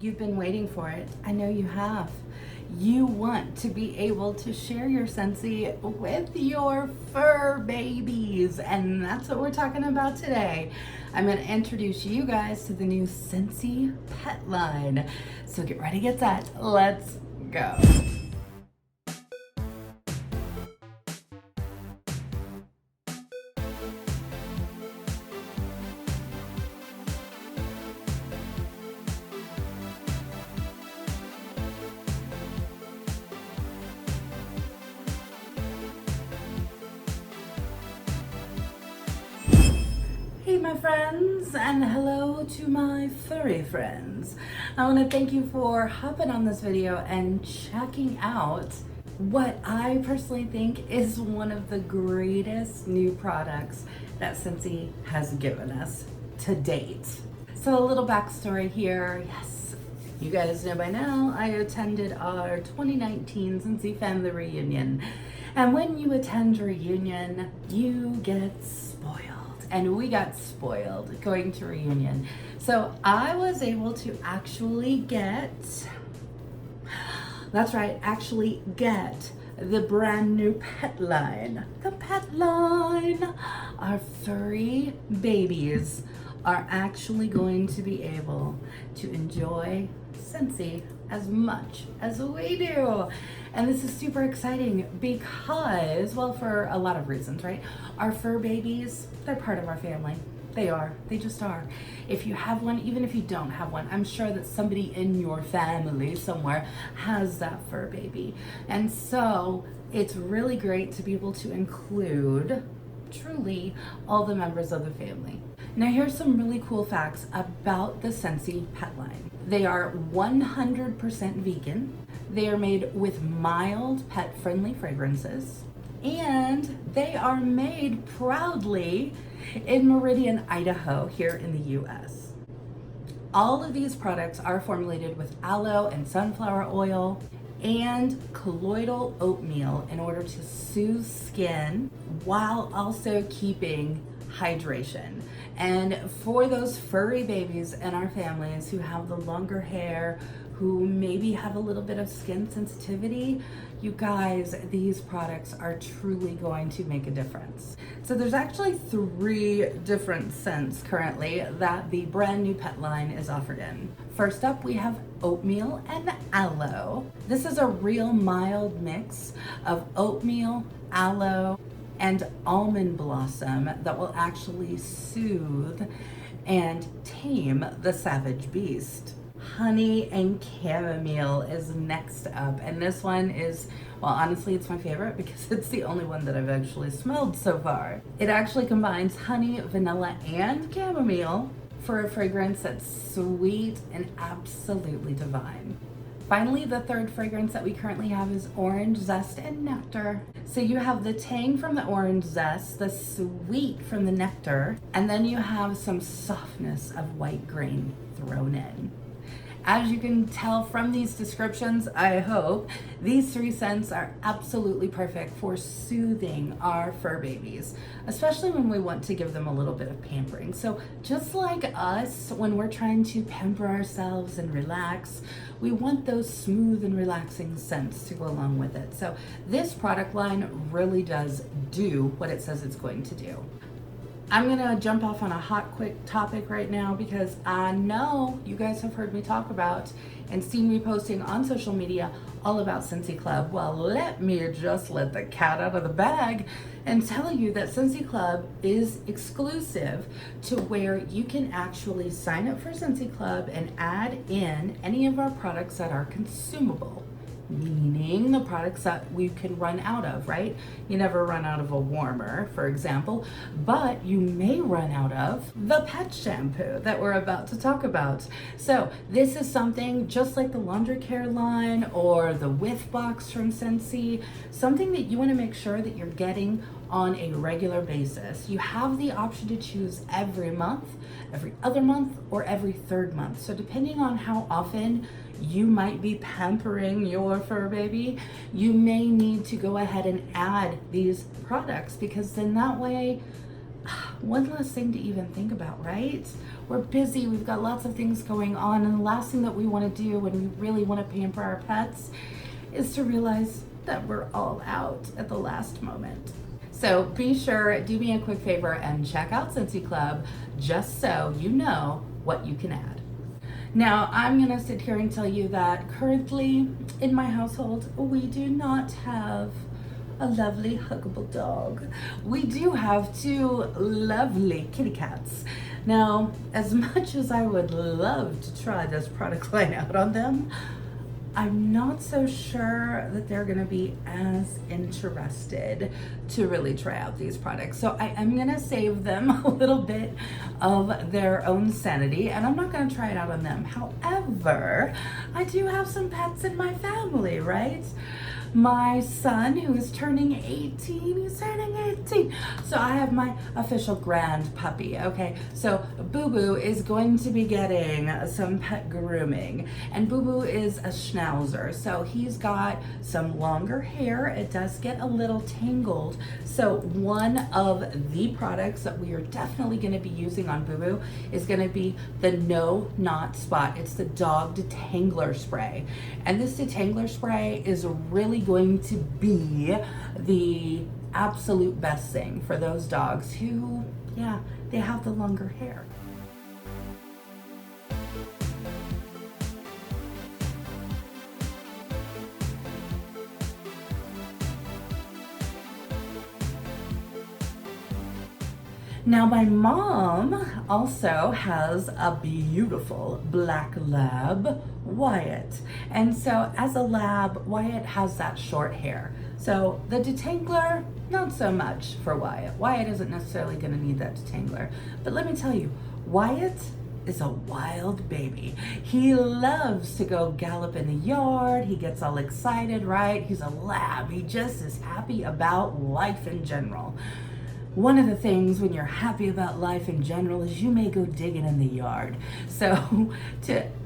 You've been waiting for it. I know you have. You want to be able to share your Scentsy with your fur babies, and that's what we're talking about today. I'm going to introduce you guys to the new Scentsy Pet Line. So get ready, get set, let's go. Hey my friends, and hello to my furry friends. I want to thank you for hopping on this video and checking out what I personally think is one of the greatest new products that Scentsy has given us to date. So a little backstory here. Yes, you guys know by now I attended our 2019 Scentsy family reunion. And when you attend a reunion, you get spoiled. And we got spoiled going to reunion. So I was able to actually get, that's right, actually get the brand new Pet Line. The Pet Line. Our furry babies are actually going to be able to enjoy Scentsy as much as we do. And this is super exciting because, well, for a lot of reasons, right? Our fur babies, they're part of our family. They are, they just are. If you have one, even if you don't have one, I'm sure that somebody in your family somewhere has that fur baby. And so it's really great to be able to include truly all the members of the family. Now here's some really cool facts about the Scentsy Pet Line. They are 100% vegan. They are made with mild pet-friendly fragrances, and they are made proudly in Meridian, Idaho, here in the US. All of these products are formulated with aloe and sunflower oil and colloidal oatmeal in order to soothe skin while also keeping hydration. And for those furry babies in our families who have the longer hair, who maybe have a little bit of skin sensitivity, you guys, these products are truly going to make a difference. So there's actually 3 different scents currently that the brand new Pet Line is offered in. First up, we have Oatmeal and Aloe. This is a real mild mix of oatmeal, aloe, and almond blossom that will actually soothe and tame the savage beast. Honey and chamomile is next up, and this one is, well, honestly, it's my favorite because it's the only one that I've actually smelled so far. It actually combines honey, vanilla, and chamomile for a fragrance that's sweet and absolutely divine. Finally, the third fragrance that we currently have is Orange, Zest, and Nectar. So you have the tang from the orange zest, the sweet from the nectar, and then you have some softness of white grain thrown in. As you can tell from these descriptions, I hope, these 3 scents are absolutely perfect for soothing our fur babies, especially when we want to give them a little bit of pampering. So just like us, when we're trying to pamper ourselves and relax, we want those smooth and relaxing scents to go along with it. So this product line really does do what it says it's going to do. I'm gonna jump off on a hot, quick topic right now because I know you guys have heard me talk about and seen me posting on social media all about Scentsy Club. Well, let me just let the cat out of the bag and tell you that Scentsy Club is exclusive to where you can actually sign up for Scentsy Club and add in any of our products that are consumable. Meaning the products that we can run out of, right? You never run out of a warmer, for example, but you may run out of the pet shampoo that we're about to talk about. So this is something just like the laundry care line or the whiff box from Scentsy, something that you want to make sure that you're getting on a regular basis. You have the option to choose every month, every other month, or every 3rd month. So depending on how often you might be pampering your fur baby, you may need to go ahead and add these products, because then that way one less thing to even think about, right? We're busy, we've got lots of things going on, and the last thing that we want to do when we really want to pamper our pets is to realize that we're all out at the last moment. So be sure, do me a quick favor and check out Scentsy Club just so you know what you can add. Now, I'm gonna sit here and tell you that currently in my household, we do not have a lovely huggable dog. We do have two lovely kitty cats. Now, as much as I would love to try this product line out on them, I'm not so sure that they're gonna be as interested to really try out these products. So I am gonna save them a little bit of their own sanity, and I'm not gonna try it out on them. However, I do have some pets in my family, right? My son, who is turning 18, he's turning 18. So I have my official grand puppy, okay? So Boo Boo is going to be getting some pet grooming. And Boo Boo is a schnauzer, so he's got some longer hair. It does get a little tangled. So one of the products that we are definitely gonna be using on Boo Boo is gonna be the No Knot Spot. It's the Dog Detangler Spray. And this detangler spray is really going to be the absolute best thing for those dogs who, yeah, they have the longer hair. Now, my mom also has a beautiful black lab, Wyatt. And so as a lab, Wyatt has that short hair. So the detangler, not so much for Wyatt. Wyatt isn't necessarily gonna need that detangler. But let me tell you, Wyatt is a wild baby. He loves to go gallop in the yard. He gets all excited, right? He's a lab. He just is happy about life in general. One of the things when you're happy about life in general is you may go digging in the yard. So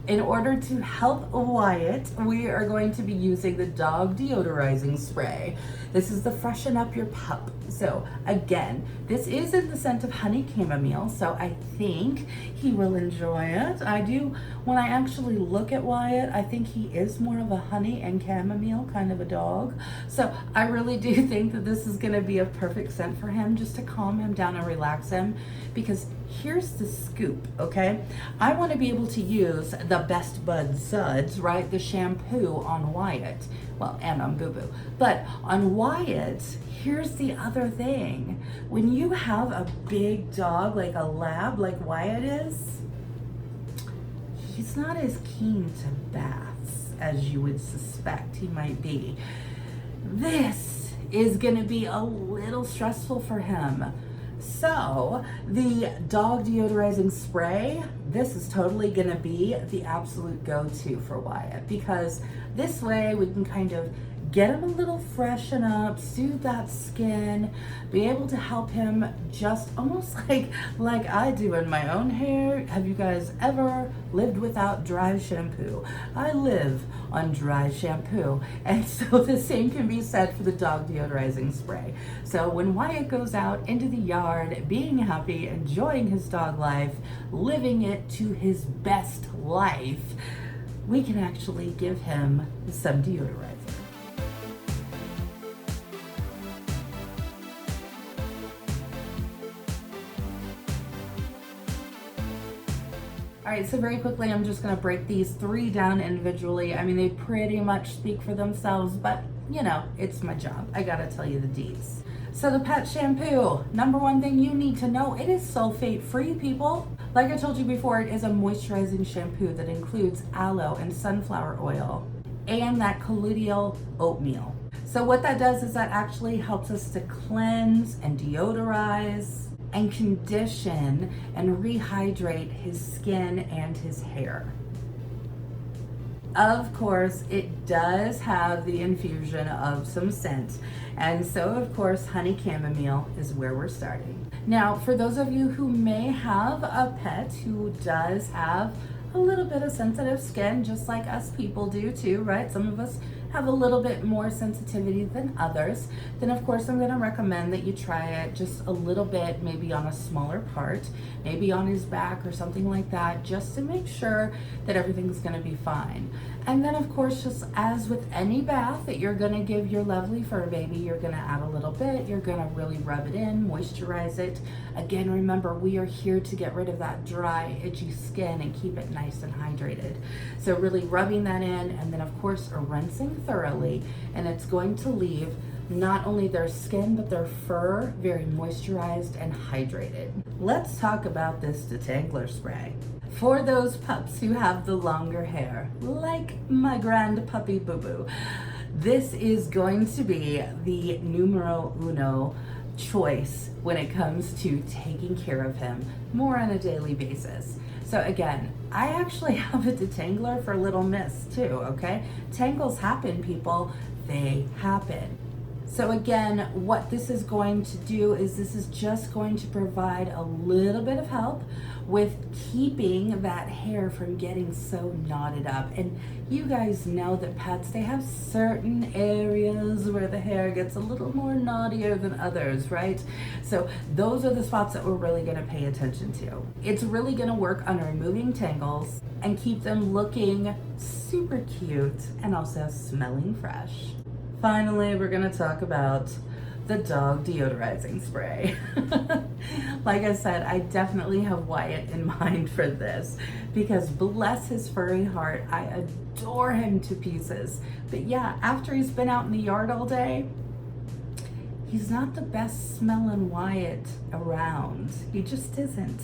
in order to help Wyatt, we are going to be using the Dog Deodorizing Spray. This is the Freshen Up Your Pup. So again, this is in the scent of honey chamomile, so I think he will enjoy it. I do, when I actually look at Wyatt, I think he is more of a honey and chamomile kind of a dog. So I really do think that this is gonna be a perfect scent for him, just to calm him down and relax him. Because here's the scoop, okay? I want to be able to use the Best Bud Suds, right? The shampoo on Wyatt. Well, and on Boo Boo. But on Wyatt, here's the other thing. When you have a big dog, like a lab, like Wyatt is, he's not as keen to baths as you would suspect he might be. This is gonna be a little stressful for him. So the Dog Deodorizing Spray, this is totally gonna be the absolute go-to for Wyatt, because this way we can kind of get him a little freshen up, soothe that skin, be able to help him just almost like I do in my own hair. Have you guys ever lived without dry shampoo? I live on dry shampoo. And so the same can be said for the Dog Deodorizing Spray. So when Wyatt goes out into the yard, being happy, enjoying his dog life, living it to his best life, we can actually give him some deodorizer. All right, so very quickly, I'm just gonna break these three down individually. I mean, they pretty much speak for themselves, but you know, it's my job. I gotta tell you the deets. So the pet shampoo, number one thing you need to know, it is sulfate free, people. Like I told you before, it is a moisturizing shampoo that includes aloe and sunflower oil and that colloidal oatmeal. So what that does is that actually helps us to cleanse and deodorize and condition and rehydrate his skin and his hair. Of course, it does have the infusion of some scent. And so, of course, honey chamomile is where we're starting. Now, for those of you who may have a pet who does have a little bit of sensitive skin, just like us people do too, right? Some of us have a little bit more sensitivity than others, then of course I'm going to recommend that you try it just a little bit, maybe on a smaller part, maybe on his back or something like that, just to make sure that everything's going to be fine. And then of course, just as with any bath that you're going to give your lovely fur baby, you're going to add a little bit, you're going to really rub it in, moisturize it. Again, remember, we are here to get rid of that dry, itchy skin and keep it nice and hydrated. So really rubbing that in, and then of course rinsing thoroughly, and it's going to leave not only their skin but their fur very moisturized and hydrated. Let's talk about this Detangler spray. For those pups who have the longer hair, like my grand puppy Boo Boo, this is going to be the numero uno choice when it comes to taking care of him more on a daily basis. So again, I actually have a detangler for little miss too, okay? Tangles happen, people, they happen. So again, what this is going to do is this is just going to provide a little bit of help with keeping that hair from getting so knotted up. And you guys know that pets, they have certain areas where the hair gets a little more knottier than others, right? So those are the spots that we're really gonna pay attention to. It's really gonna work on removing tangles and keep them looking super cute and also smelling fresh. Finally, we're gonna talk about the Dog Deodorizing Spray. Like I said, I definitely have Wyatt in mind for this because bless his furry heart, I adore him to pieces. But yeah, after he's been out in the yard all day, he's not the best smelling Wyatt around. He just isn't.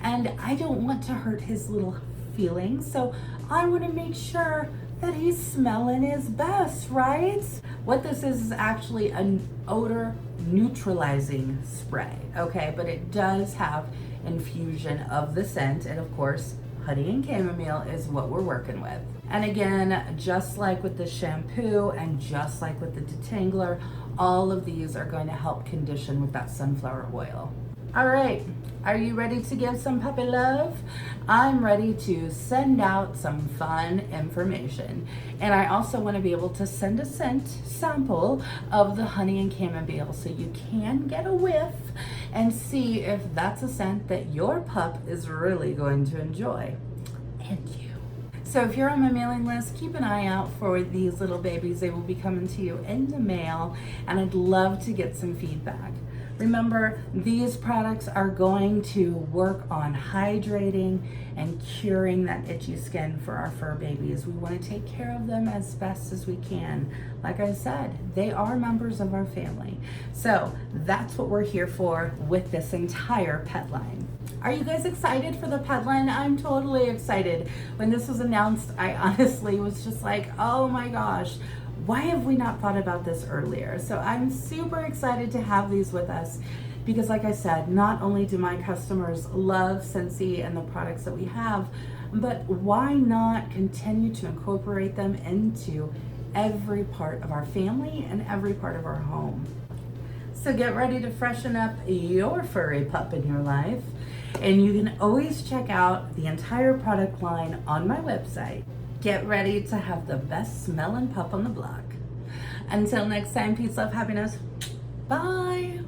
And I don't want to hurt his little feelings, so I want to make sure that he's smelling his best, right? What this is actually an odor neutralizing spray, okay? But it does have infusion of the scent, and of course, honey and chamomile is what we're working with. And again, just like with the shampoo and just like with the detangler, all of these are going to help condition with that sunflower oil. All right, are you ready to give some puppy love? I'm ready to send out some fun information. And I also want to be able to send a scent sample of the honey and chamomile so you can get a whiff and see if that's a scent that your pup is really going to enjoy. And you. So if you're on my mailing list, keep an eye out for these little babies. They will be coming to you in the mail, and I'd love to get some feedback. Remember, these products are going to work on hydrating and curing that itchy skin for our fur babies. We want to take care of them as best as we can. Like I said, they are members of our family. So that's what we're here for with this entire pet line. Are you guys excited for the pet line? I'm totally excited. When this was announced, I honestly was just like, oh my gosh, why have we not thought about this earlier? So I'm super excited to have these with us because like I said, not only do my customers love Scentsy and the products that we have, but why not continue to incorporate them into every part of our family and every part of our home? So get ready to freshen up your furry pup in your life. And you can always check out the entire product line on my website. Get ready to have the best smelling pup on the block. Until next time, peace, love, happiness. Bye.